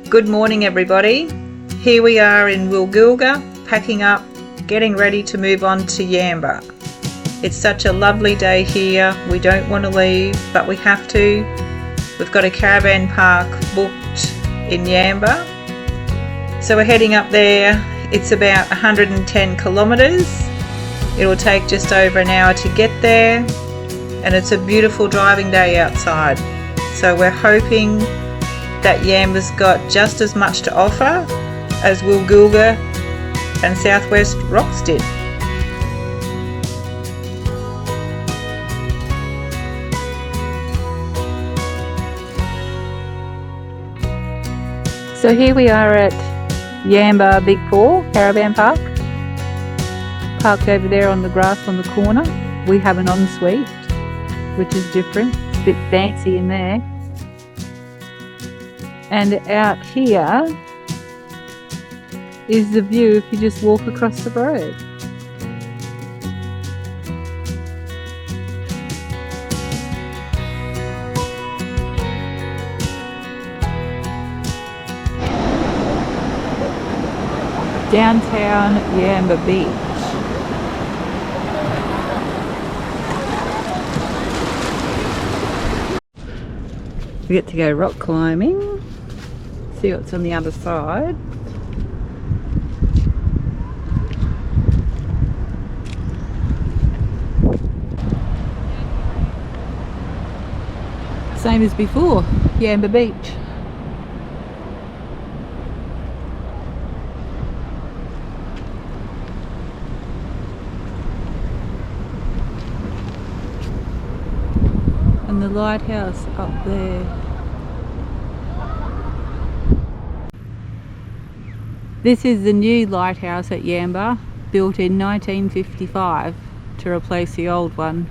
Good morning everybody. Here we are in Woolgoolga, packing up, getting ready to move on to Yamba. It's such a lovely day here. We don't want to leave, but we have to. We've got a caravan park booked in Yamba. So we're heading up there. It's about 110 kilometres. It'll take just over an hour to get there, and it's a beautiful driving day outside. So we're hoping that Yamba's got just as much to offer as Woolgoolga and Southwest Rocks did. So here we are at Yamba Big Four Caravan Park, parked over there on the grass on the corner. We have an ensuite, which is different. It's a bit fancy in there. And out here is the view if you just walk across the road. Downtown Yamba Beach. We get to go rock climbing. See what's on the other side. Same as before, Yamba Beach. And the lighthouse up there. This is the new lighthouse at Yamba, built in 1955 to replace the old one,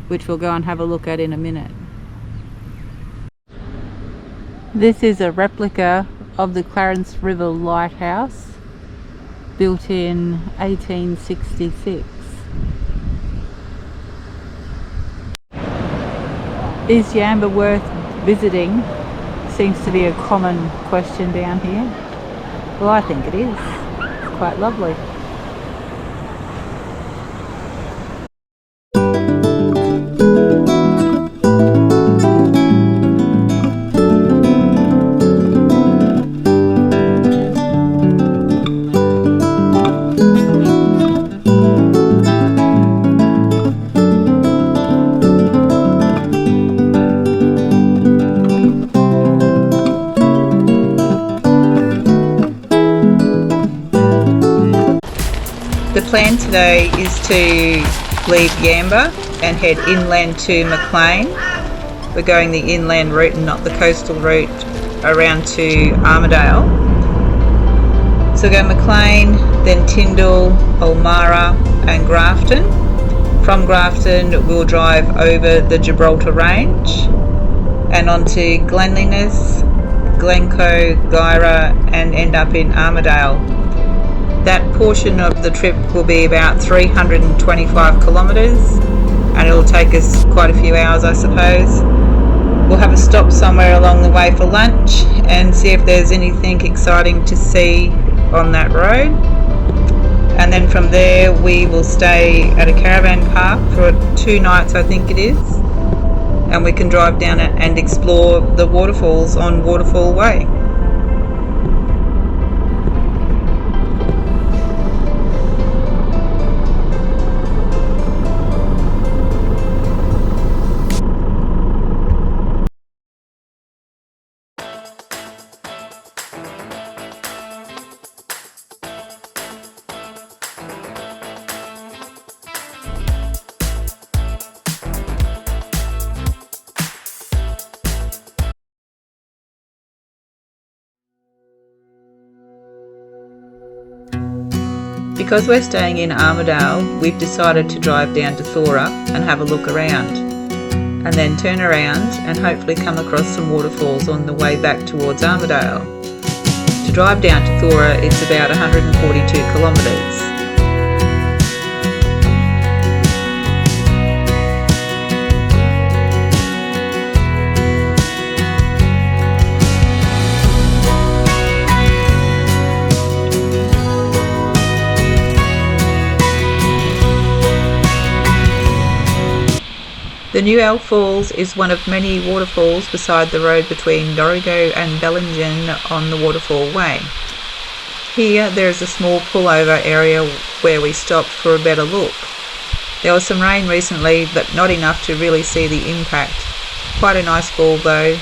which we'll go and have a look at in a minute. This is a replica of the Clarence River Lighthouse, built in 1866. Is Yamba worth visiting? Seems to be a common question down here. Well, I think it is. It's quite lovely. The plan today is to leave Yamba and head inland to Maclean. We're going the inland route and not the coastal route around to Armidale. So we'll go Maclean, then Tyndale, Ulmarra and Grafton. From Grafton we'll drive over the Gibraltar Range and onto Glen Innes, Gwyder and end up in Armidale. That portion of the trip will be about 325 kilometres and it'll take us quite a few hours, I suppose. We'll have a stop somewhere along the way for lunch and see if there's anything exciting to see on that road. And then from there we will stay at a caravan park for 2 nights, I think it is. And we can drive down it and explore the waterfalls on Waterfall Way. Because we're staying in Armidale, we've decided to drive down to Thora and have a look around, and then turn around and hopefully come across some waterfalls on the way back towards Armidale. To drive down to Thora, it's about 142 kilometres. The New Elf Falls is one of many waterfalls beside the road between Dorrigo and Bellingen on the Waterfall Way. Here there is a small pullover area where we stopped for a better look. There was some rain recently, but not enough to really see the impact. Quite a nice fall though.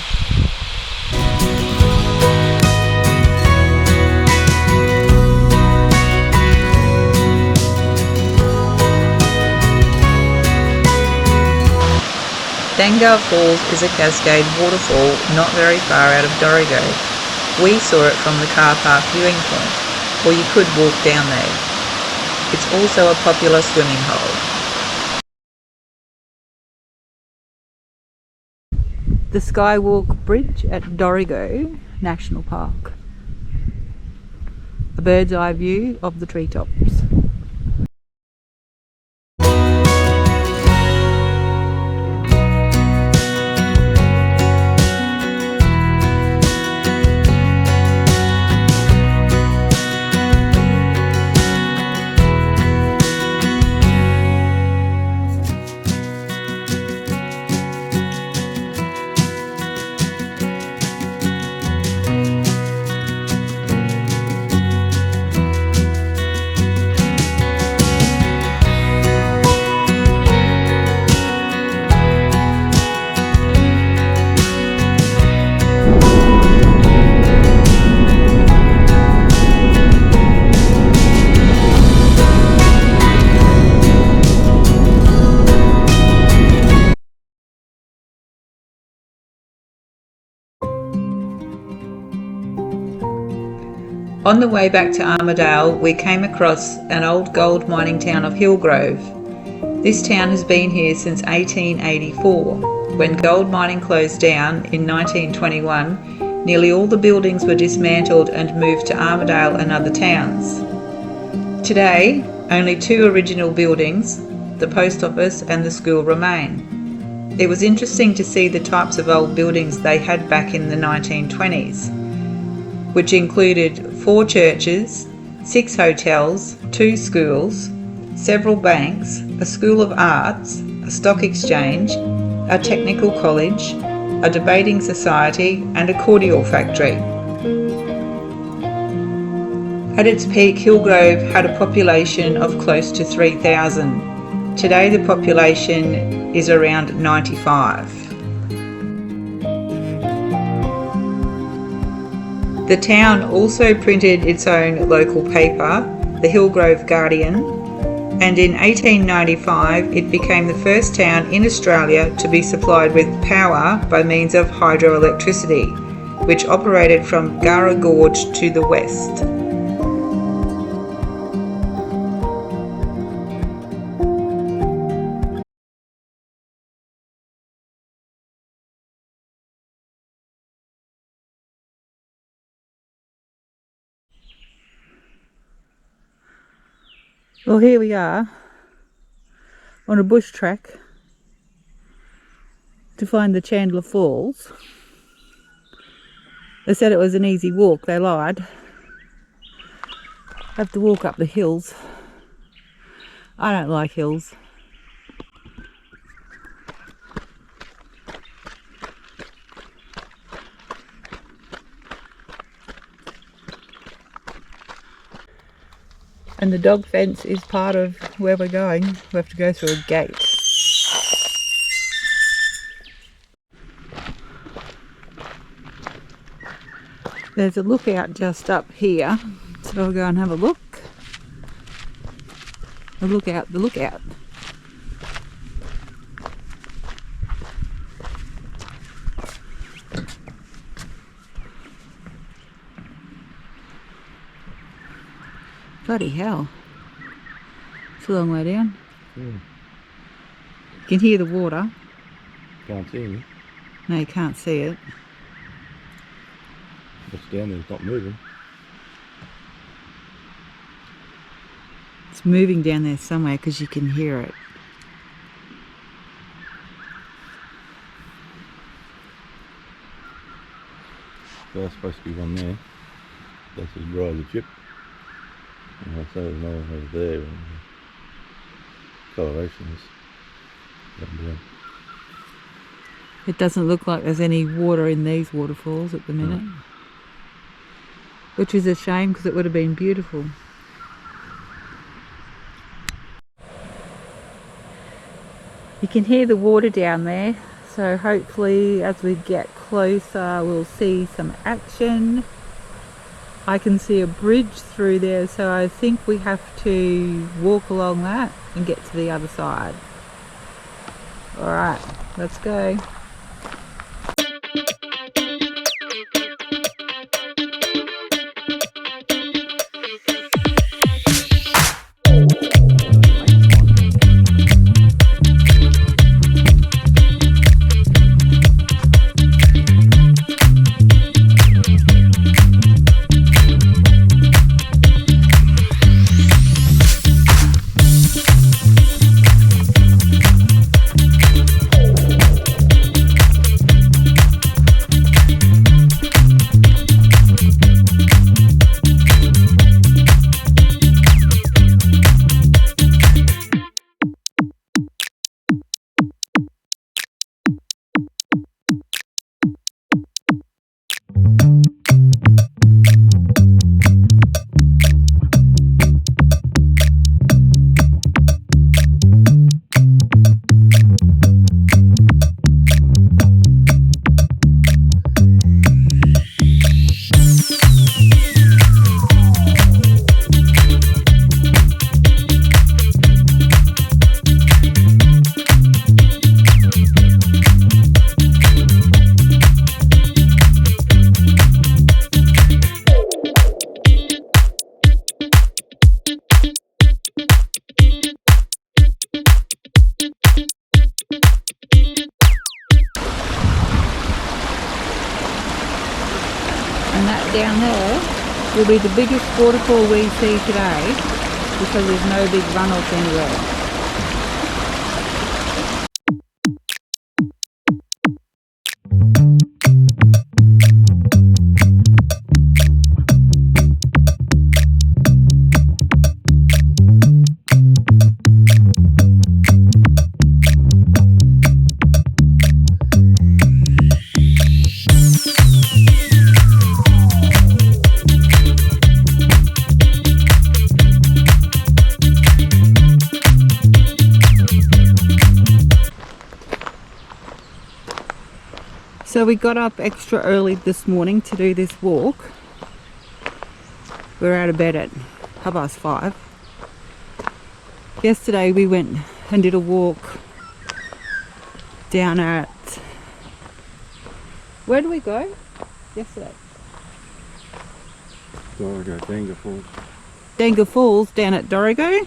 Dangar Falls is a cascade waterfall not very far out of Dorrigo. We saw it from the car park viewing point, or you could walk down there. It's also a popular swimming hole. The Skywalk Bridge at Dorrigo National Park. A bird's eye view of the treetops. On the way back to Armidale, we came across an old gold mining town of Hillgrove. This town has been here since 1884. When gold mining closed down in 1921, nearly all the buildings were dismantled and moved to Armidale and other towns. Today, only 2 original buildings, the post office and the school, remain. It was interesting to see the types of old buildings they had back in the 1920s, which included 4 churches, 6 hotels, 2 schools, several banks, a school of arts, a stock exchange, a technical college, a debating society and a cordial factory. At its peak, Hillgrove had a population of close to 3,000. Today the population is around 95. The town also printed its own local paper, the Hillgrove Guardian, and in 1895 it became the first town in Australia to be supplied with power by means of hydroelectricity, which operated from Gara Gorge to the west. Well, here we are on a bush track to find the Chandler Falls. They said it was an easy walk, they lied. I have to walk up the hills. I don't like hills. And the dog fence is part of where we're going. We have to go through a gate. There's a lookout just up here, so I'll go and have a look. The lookout, the lookout. Bloody hell. It's a long way down. You can hear the water. Can't see me. No, you can't see it. What's down there? It's not moving. It's moving down there somewhere because you can hear it. So there's supposed to be one there. That's as dry as a chip. And I say there's another one over there. And the coloration is going down. It doesn't look like there's any water in these waterfalls at the minute. No. Which is a shame because it would have been beautiful. You can hear the water down there, so hopefully as we get closer we'll see some action. I can see a bridge through there, so I think we have to walk along that and get to the other side. Alright, let's go. And that down there will be the biggest waterfall we see today because there's no big runoff anywhere. So we got up extra early this morning to do this walk. We're out of bed at 5:30. Yesterday we went and did a walk down at... Where do we go yesterday? Dorigo, Danga Falls. Danga Falls down at Dorigo.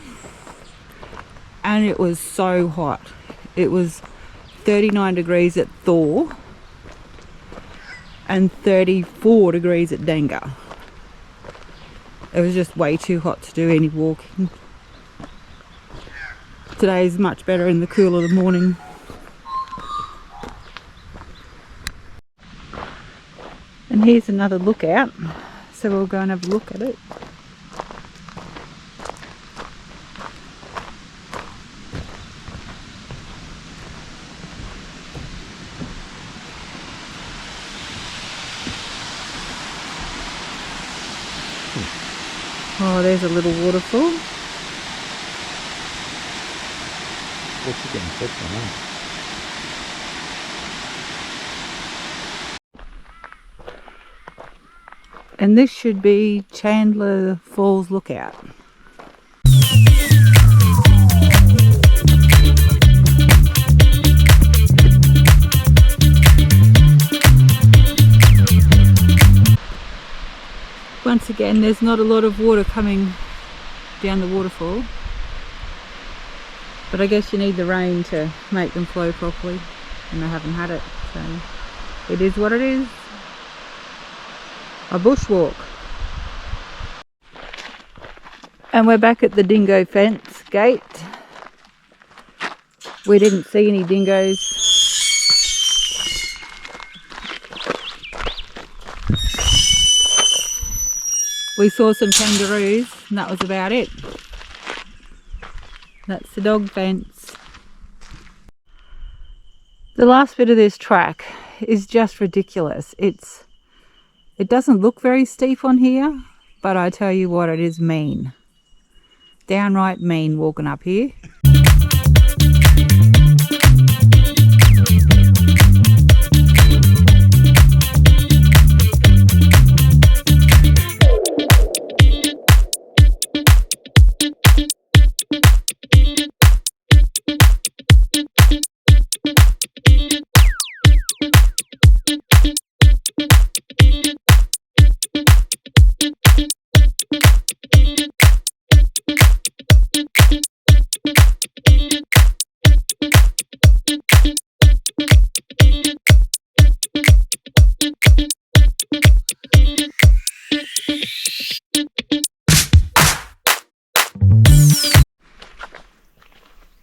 And it was so hot. It was 39 degrees at Thor and 34 degrees at Danga. It was just way too hot to do any walking. Today is much better in the cool of the morning. And here's another lookout, so we'll go and have a look at it. Oh, there's a little waterfall. What's it getting set on that? And this should be Chandler Falls Lookout. Once again, there's not a lot of water coming down the waterfall, but I guess you need the rain to make them flow properly, and I haven't had it, so it is what it is. A bushwalk. And we're back at the dingo fence gate. We didn't see any dingoes. We saw some kangaroos and that was about it. That's the dog fence. The last bit of this track is just ridiculous. It doesn't look very steep on here, but I tell you what, it is mean. Downright mean walking up here.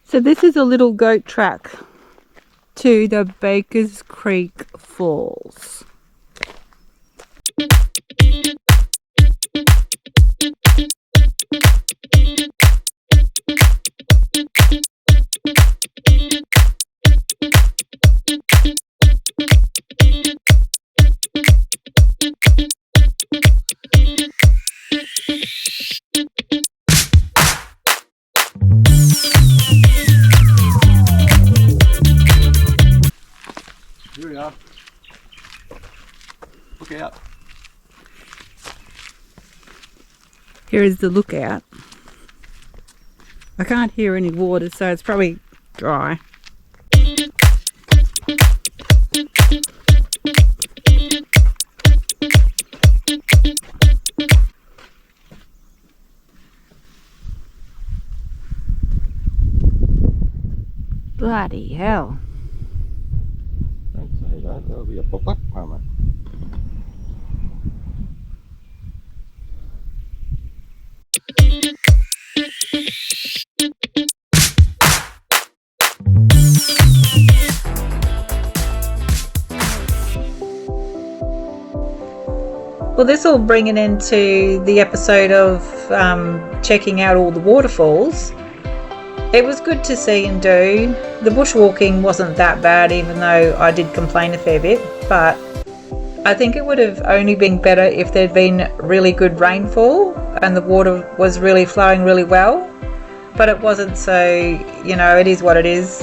So this is a little goat track to the Bakers Creek Falls. Here we are. Look out. Here is the lookout. I can't hear any water, so it's probably dry. Bloody hell. Don't say that, that'll be a pop-up moment. Well, this will bring it into the episode of checking out all the waterfalls. It was good to see and do. The bushwalking wasn't that bad, even though I did complain a fair bit, but I think it would have only been better if there'd been really good rainfall and the water was really flowing really well, but it wasn't, so you know, it is what it is.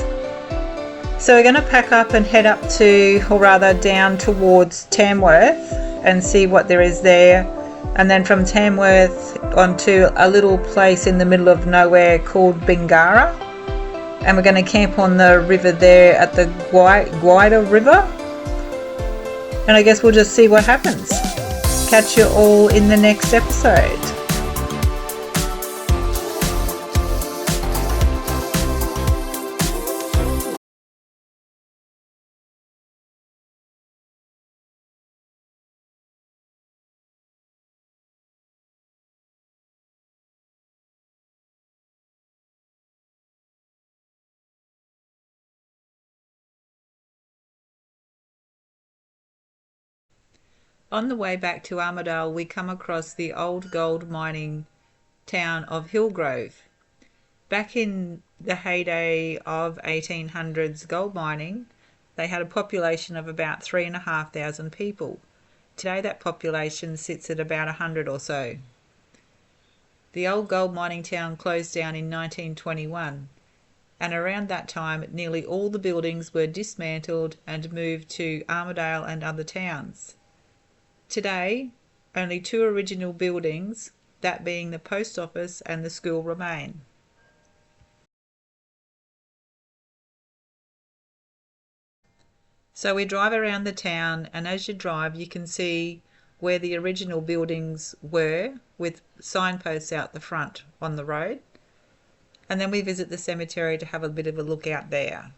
So we're going to pack up and head up to, or rather down towards Tamworth and see what there is there, and then from Tamworth onto a little place in the middle of nowhere called Bingara, and we're going to camp on the river there at the Gwyder River, and I guess we'll just see what happens. Catch you all in the next episode. On the way back to Armidale, we come across the old gold mining town of Hillgrove. Back in the heyday of 1800s gold mining, they had a population of about 3,500 people. Today that population sits at about 100 or so. The old gold mining town closed down in 1921, and around that time nearly all the buildings were dismantled and moved to Armidale and other towns. Today, only two original buildings, that being the post office and the school, remain. So we drive around the town, and as you drive you can see where the original buildings were, with signposts out the front on the road, and then we visit the cemetery to have a bit of a look out there.